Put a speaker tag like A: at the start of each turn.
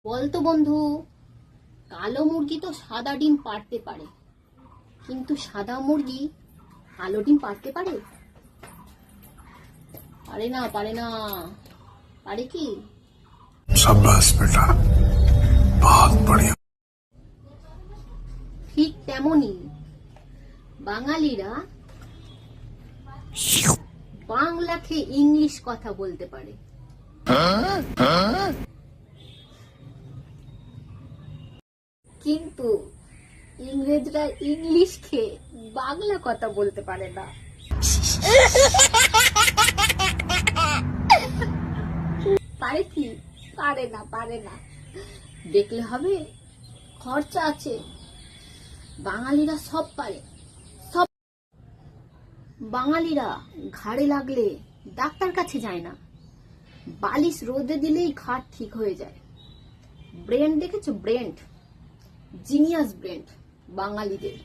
A: বলতো বন্ধু, কালো মুরগি তো সাদা ডিম পাড়তে পারে, কিন্তু সাদা মুরগি কালো ডিম পাড়তে পারে? পারে না, পারে না। পারে কি?
B: शाबाश बेटा, बहुत बढ़िया।
A: ঠিক তেমনি বাঙালিরা বাংলাকে ইংলিশ কথা বলতে পারে। কিন্তু ইংরেজরা ইংলিশকে বাংলা কথা বলতে পারে না। পারে কি? পারে না, পারে না। দেখলে হবে, খরচা আছে। বাঙালিরা সব পারে, সব। বাঙালিরা ঘাড়ে লাগলে ডাক্তার কাছে যায় না, বালিশ রোদে দিলেই ঘাড় ঠিক হয়ে যায়। ব্রেন দেখেছো? ব্রেন, জিনিয়াস ব্রেন বাঙালিদের।